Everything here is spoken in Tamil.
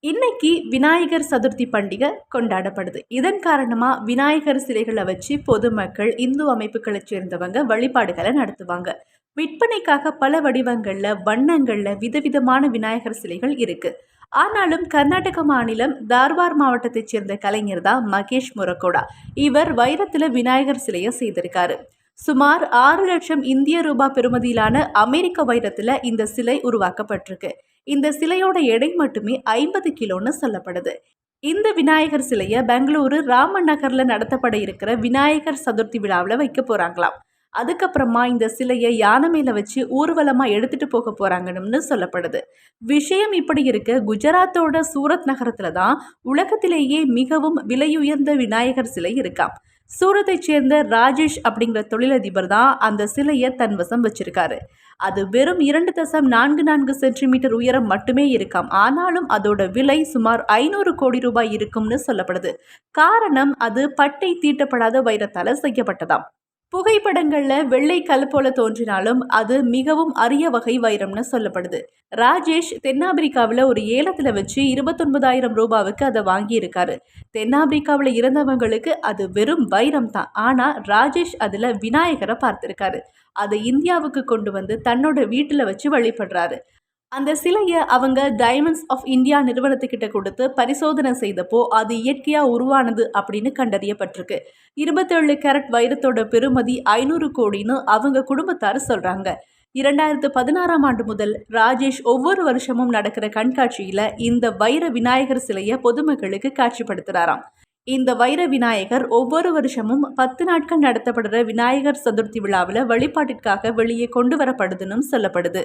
இன்னைக்கு விநாயகர் சதுர்த்தி பண்டிகை கொண்டாடப்படுது. இதன் காரணமா விநாயகர் சிலைகளை வச்சு பொதுமக்கள், இந்து அமைப்புகளை சேர்ந்தவங்க வழிபாடுகளை நடத்துவாங்க. விற்பனைக்காக பல வடிவங்கள்ல, வண்ணங்கள்ல விதவிதமான விநாயகர் சிலைகள் இருக்கு. ஆனாலும் கர்நாடக மாநிலம் தார்வார் மாவட்டத்தைச் சேர்ந்த கலைஞர் தான் மகேஷ் முரக்கோடா. இவர் வைரத்துல விநாயகர் சிலையை செய்திருக்காரு. சுமார் 6 லட்சம் இந்திய ரூபாய் பெறுமதியிலான அமெரிக்க வைரத்துல இந்த சிலை உருவாக்கப்பட்டிருக்கு. இந்த சிலையோட எடை மட்டுமே 50 கிலோன்னு சொல்லப்படுது. இந்த விநாயகர் சிலையை பெங்களூரு ராமன் நகர்ல நடத்தப்பட இருக்கிற விநாயகர் சதுர்த்தி விழாவில் வைக்க போறாங்களாம். அதுக்கப்புறமா இந்த சிலையை யானை மேல வச்சு ஊர்வலமா எடுத்துட்டு போக போறாங்கன்னு சொல்லப்படுது. விஷயம் இப்படி இருக்க, குஜராத்தோட சூரத் நகரத்துல தான் உலகத்திலேயே மிகவும் விலையுயர்ந்த விநாயகர் சிலை இருக்காம். சூரத்தை சேர்ந்த ராஜேஷ் அப்படிங்கிற தொழிலதிபர் தான் அந்த சிலையை தன் வசம் வச்சிருக்காரு. அது வெறும் 2.44 சென்டிமீட்டர் உயரம் மட்டுமே இருக்காம். ஆனாலும் அதோட விலை சுமார் 500 கோடி ரூபாய் இருக்கும்னு சொல்லப்படுது. காரணம், அது பட்டை தீட்டப்படாத வைரத்தால செய்யப்பட்டதாம். புகைப்படங்கள்ல வெள்ளை கல் போல தோன்றினாலும் அது மிகவும் அரிய வகை வைரம்னு சொல்லப்படுது. ராஜேஷ் தென்னாப்பிரிக்காவில் ஒரு ஏலத்துல வச்சு 29,000 ரூபாவுக்கு அதை வாங்கி இருக்காரு. தென்னாப்பிரிக்காவில் இருந்தவங்களுக்கு அது வெறும் வைரம் தான். ஆனா ராஜேஷ் அதுல விநாயகரை பார்த்திருக்காரு. அதை இந்தியாவுக்கு கொண்டு வந்து தன்னோட வீட்டுல வச்சு வழிபடுறாரு. அந்த சிலையை அவங்க டைமண்ட்ஸ் ஆஃப் இந்தியா நிறுவனத்துக்கிட்ட கொடுத்து பரிசோதனை செய்தப்போ அது இயற்கையா உருவானது அப்படின்னு கண்டறியப்பட்டிருக்கு. 27 கேரட் வைரத்தோட பெறுமதி 500 கோடின்னு அவங்க குடும்பத்தார் சொல்றாங்க. 2016ஆம் ஆண்டு முதல் ராஜேஷ் ஒவ்வொரு வருஷமும் நடக்கிற கண்காட்சியில இந்த வைர விநாயகர் சிலையை பொதுமக்களுக்கு காட்சிப்படுத்துறாராம். இந்த வைர விநாயகர் ஒவ்வொரு வருஷமும் 10 நாட்கள் நடத்தப்படுற விநாயகர் சதுர்த்தி விழாவில் வழிபாட்டிற்காக வெளியே கொண்டு வரப்படுதுன்னு சொல்லப்படுது.